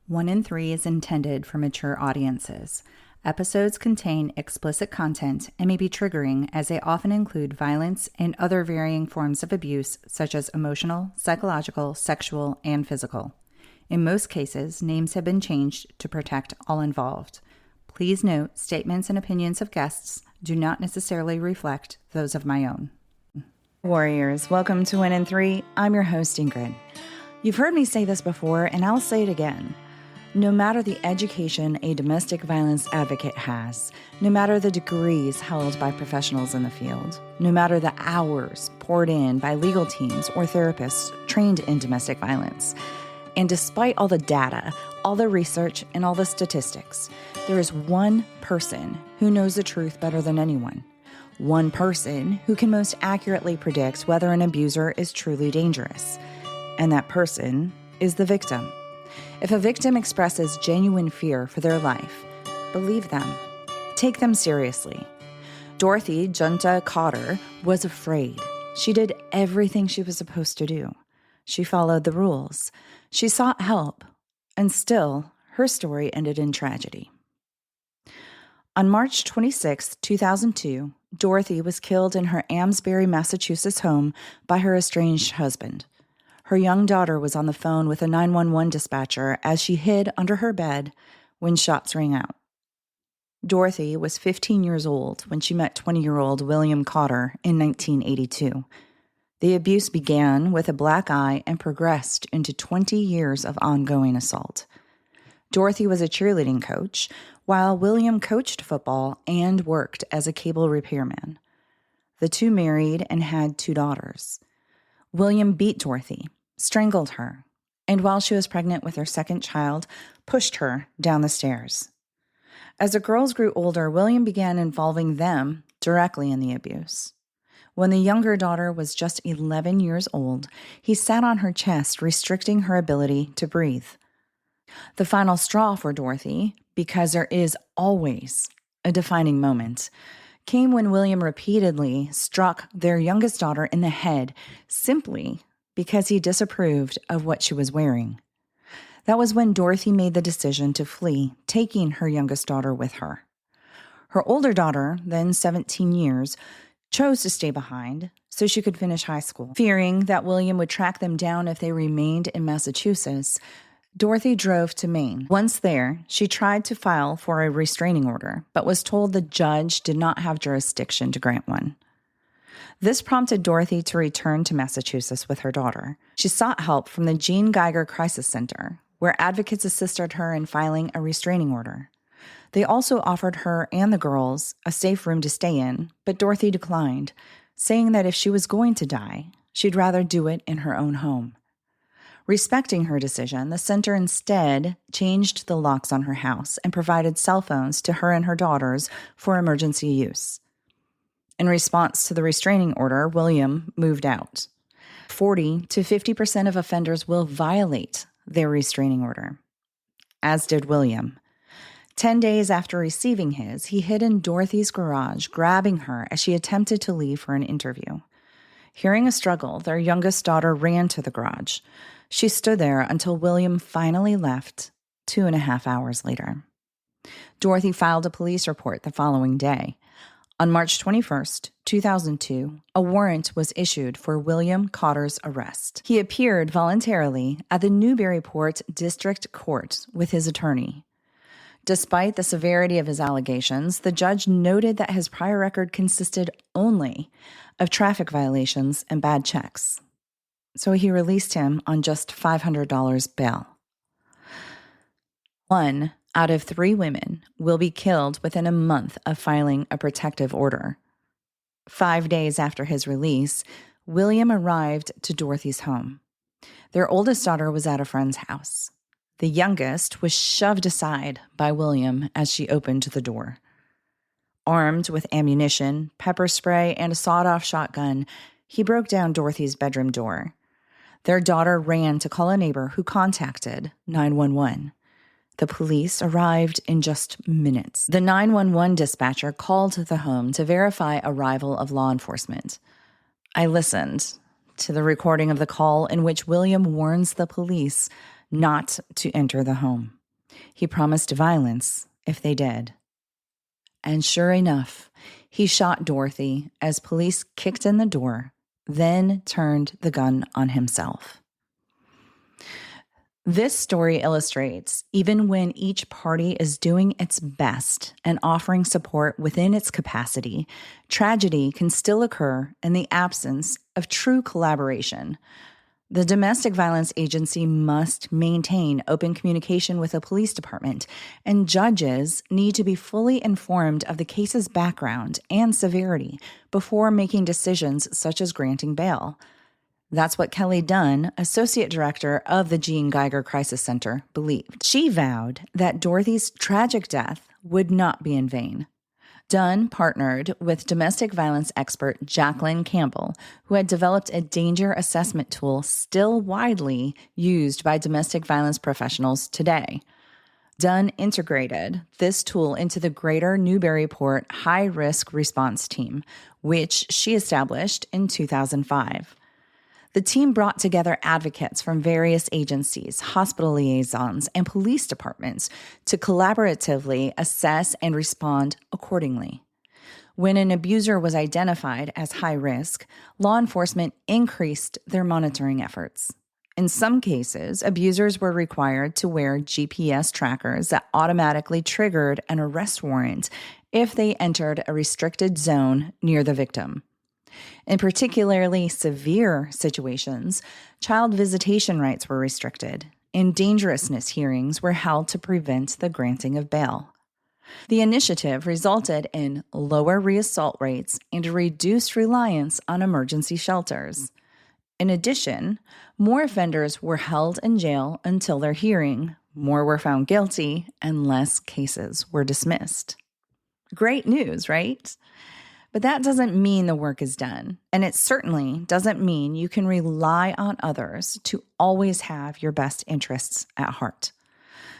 1 in 3 is intended for mature audiences. Episodes contain explicit content and may be triggering as they often include violence and other varying forms of abuse such as emotional, psychological, sexual, and physical. In most cases, names have been changed to protect all involved. Please note, statements and opinions of guests do not necessarily reflect those of my own. Warriors, welcome to 1 in 3. I'm your host, Ingrid. You've heard me say this before, and I'll say it again. No matter the education a domestic violence advocate has, no matter the degrees held by professionals in the field, no matter the hours poured in by legal teams or therapists trained in domestic violence, and despite all the data, all the research, and all the statistics, there is one person who knows the truth better than anyone. One person who can most accurately predict whether an abuser is truly dangerous. And that person is the victim. If a victim expresses genuine fear for their life, believe them. Take them seriously. Dorothy Giunta-Cotter was afraid. She did everything she was supposed to do. She followed the rules. She sought help. And still, her story ended in tragedy. On March 26, 2002, Dorothy was killed in her Amesbury, Massachusetts home by her estranged husband. Her young daughter was on the phone with a 911 dispatcher as she hid under her bed when shots rang out. Dorothy was 15 years old when she met 20-year-old William Cotter in 1982. The abuse began with a black eye and progressed into 20 years of ongoing assault. Dorothy was a cheerleading coach, while William coached football and worked as a cable repairman. The two married and had 2 daughters. William beat Dorothy, strangled her, and while she was pregnant with her second child, pushed her down the stairs. As the girls grew older, William began involving them directly in the abuse. When the younger daughter was just 11 years old, he sat on her chest, restricting her ability to breathe. The final straw for Dorothy, because there is always a defining moment, came when William repeatedly struck their youngest daughter in the head simply because he disapproved of what she was wearing. That was when Dorothy made the decision to flee, taking her youngest daughter with her. Her older daughter, then 17 years, chose to stay behind so she could finish high school. Fearing that William would track them down if they remained in Massachusetts, Dorothy drove to Maine. Once there, she tried to file for a restraining order, but was told the judge did not have jurisdiction to grant one. This prompted Dorothy to return to Massachusetts with her daughter. She sought help from the Jean Geiger Crisis Center, where advocates assisted her in filing a restraining order. They also offered her and the girls a safe room to stay in, but Dorothy declined, saying that if she was going to die, she'd rather do it in her own home. Respecting her decision, the center instead changed the locks on her house and provided cell phones to her and her daughters for emergency use. In response to the restraining order, William moved out. 40 to 50% of offenders will violate their restraining order, as did William. 10 days after receiving his, he hid in Dorothy's garage, grabbing her as she attempted to leave for an interview. Hearing a struggle, their youngest daughter ran to the garage. She stood there until William finally left 2.5 hours later. Dorothy filed a police report the following day. On March 21st, 2002, a warrant was issued for William Cotter's arrest. He appeared voluntarily at the Newburyport District Court with his attorney. Despite the severity of his allegations, the judge noted that his prior record consisted only of traffic violations and bad checks. So he released him on just $500 bail. 1 out of 3 women will be killed within a month of filing a protective order. 5 days after his release, William arrived to Dorothy's home. Their oldest daughter was at a friend's house. The youngest was shoved aside by William as she opened the door. Armed with ammunition, pepper spray, and a sawed-off shotgun, he broke down Dorothy's bedroom door. Their daughter ran to call a neighbor who contacted 911. The police arrived in just minutes. The 911 dispatcher called the home to verify arrival of law enforcement. I listened to the recording of the call in which William warns the police not to enter the home. He promised violence if they did. And sure enough, he shot Dorothy as police kicked in the door, then turned the gun on himself. This story illustrates, even when each party is doing its best and offering support within its capacity, tragedy can still occur in the absence of true collaboration. The domestic violence agency must maintain open communication with the police department, and judges need to be fully informed of the case's background and severity before making decisions such as granting bail. That's what Kelly Dunn, associate director of the Jean Geiger Crisis Center, believed. She vowed that Dorothy's tragic death would not be in vain. Dunn partnered with domestic violence expert Jacqueline Campbell, who had developed a danger assessment tool still widely used by domestic violence professionals today. Dunn integrated this tool into the Greater Newburyport High Risk Response Team, which she established in 2005. The team brought together advocates from various agencies, hospital liaisons, and police departments to collaboratively assess and respond accordingly. When an abuser was identified as high risk, law enforcement increased their monitoring efforts. In some cases, abusers were required to wear GPS trackers that automatically triggered an arrest warrant if they entered a restricted zone near the victim. In particularly severe situations, child visitation rights were restricted, and dangerousness hearings were held to prevent the granting of bail. The initiative resulted in lower reassault rates and a reduced reliance on emergency shelters. In addition, more offenders were held in jail until their hearing, more were found guilty, and less cases were dismissed. Great news, right? But that doesn't mean the work is done, and it certainly doesn't mean you can rely on others to always have your best interests at heart.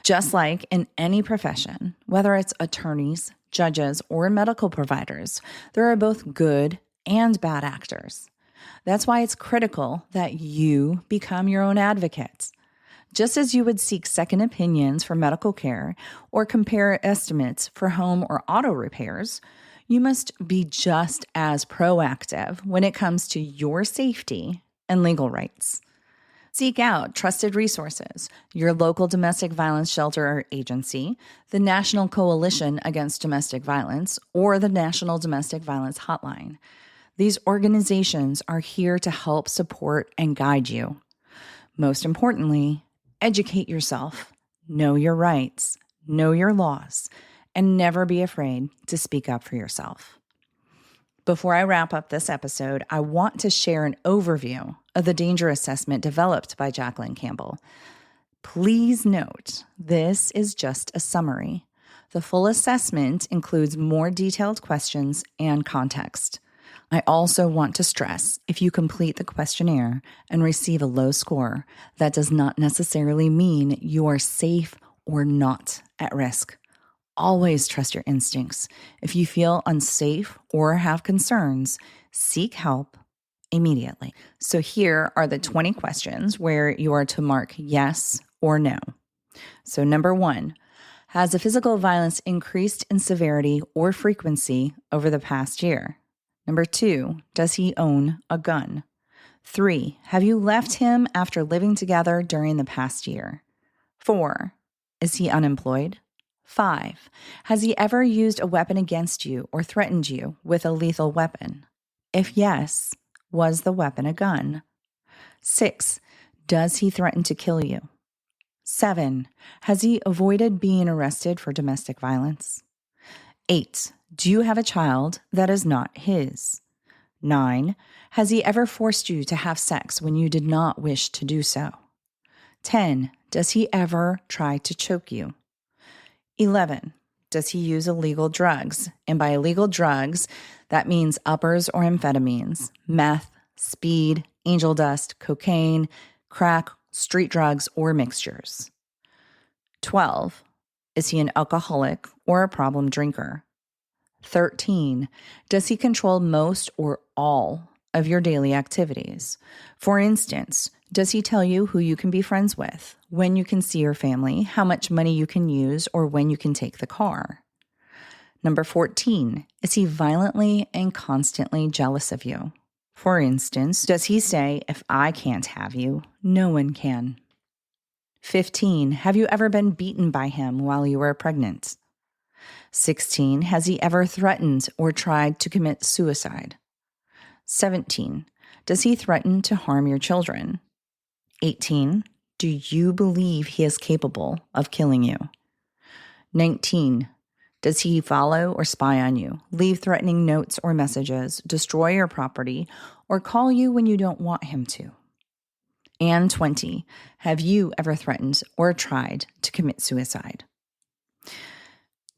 Just like in any profession, whether it's attorneys, judges, or medical providers, there are both good and bad actors. That's why it's critical that you become your own advocate. Just as you would seek second opinions for medical care or compare estimates for home or auto repairs, you must be just as proactive when it comes to your safety and legal rights. Seek out trusted resources, your local domestic violence shelter or agency, the National Coalition Against Domestic Violence, or the National Domestic Violence Hotline. These organizations are here to help support and guide you. Most importantly, educate yourself, know your rights, know your laws, and never be afraid to speak up for yourself. Before I wrap up this episode, I want to share an overview of the danger assessment developed by Jacqueline Campbell. Please note, this is just a summary. The full assessment includes more detailed questions and context. I also want to stress, if you complete the questionnaire and receive a low score, that does not necessarily mean you are safe or not at risk. Always trust your instincts. If you feel unsafe or have concerns, seek help immediately. So here are the 20 questions where you are to mark yes or no. So number 1, has the physical violence increased in severity or frequency over the past year? Number 2, does he own a gun? 3, have you left him after living together during the past year? 4, is he unemployed? 5, has he ever used a weapon against you or threatened you with a lethal weapon? If yes, was the weapon a gun? 6, does he threaten to kill you? 7, has he avoided being arrested for domestic violence? 8, do you have a child that is not his? 9, has he ever forced you to have sex when you did not wish to do so? 10, does he ever try to choke you? 11, does he use illegal drugs? And by illegal drugs, that means uppers or amphetamines, meth, speed, angel dust, cocaine, crack, street drugs, or mixtures. 12, is he an alcoholic or a problem drinker? 13, does he control most or all of your daily activities? For instance, Does he tell you who you can be friends with, when you can see your family, how much money you can use, or when you can take the car? Number 14, is he violently and constantly jealous of you? For instance, does he say, if I can't have you, no one can? 15, have you ever been beaten by him while you were pregnant? 16, has he ever threatened or tried to commit suicide? 17, does he threaten to harm your children? 18, do you believe he is capable of killing you? 19, does he follow or spy on you, leave threatening notes or messages, destroy your property, or call you when you don't want him to? And 20, have you ever threatened or tried to commit suicide?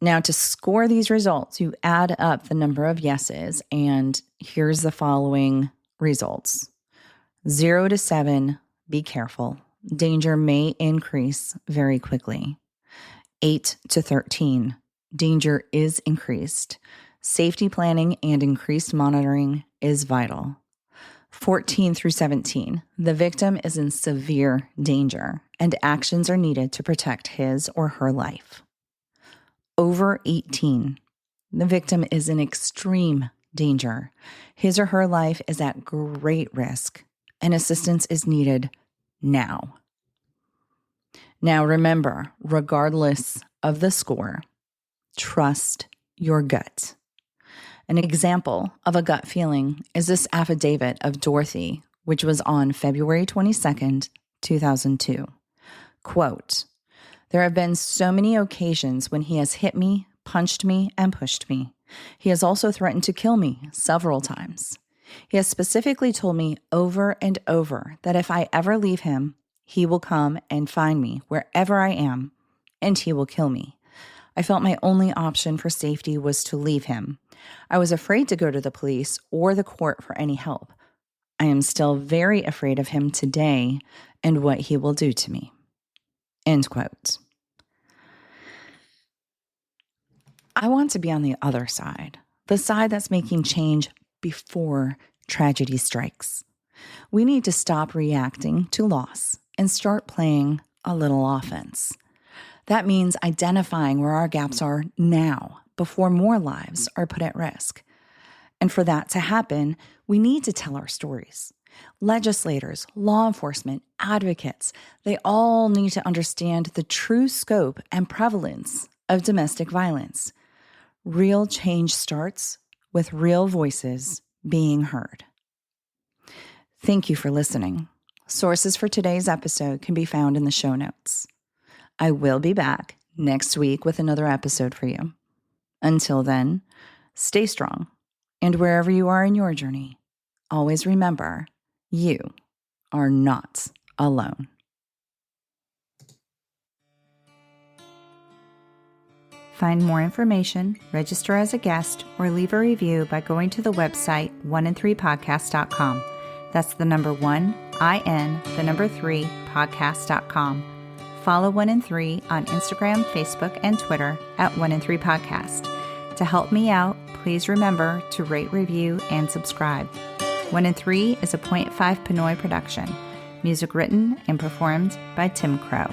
Now, to score these results, you add up the number of yeses, and here's the following results. 0 to 7, be careful. Danger may increase very quickly. 8 to 13, danger is increased. Safety planning and increased monitoring is vital. 14 through 17, the victim is in severe danger, and actions are needed to protect his or her life. Over 18, the victim is in extreme danger. His or her life is at great risk, and assistance is needed now. Now remember, regardless of the score, trust your gut. An example of a gut feeling is this affidavit of Dorothy, which was on February 22nd, 2002. Quote, there have been so many occasions when he has hit me, punched me, and pushed me. He has also threatened to kill me several times. He has specifically told me over and over that if I ever leave him, he will come and find me wherever I am, and he will kill me. I felt my only option for safety was to leave him. I was afraid to go to the police or the court for any help. I am still very afraid of him today and what he will do to me. End quote. I want to be on the other side, the side that's making change before tragedy strikes. We need to stop reacting to loss and start playing a little offense. That means identifying where our gaps are now before more lives are put at risk. And for that to happen, we need to tell our stories. Legislators, law enforcement, advocates, they all need to understand the true scope and prevalence of domestic violence. Real change starts with real voices being heard. Thank you for listening. Sources for today's episode can be found in the show notes. I will be back next week with another episode for you. Until then, stay strong, and wherever you are in your journey, always remember, you are not alone. Find more information, register as a guest, or leave a review by going to the website 1in3podcast.com. That's the number 1, IN, the number 3, podcast.com. Follow 1in3 on Instagram, Facebook, and Twitter at 1in3podcast. To help me out, please remember to rate, review, and subscribe. 1in3 is a .5 Pinoy production. Music written and performed by Tim Crow.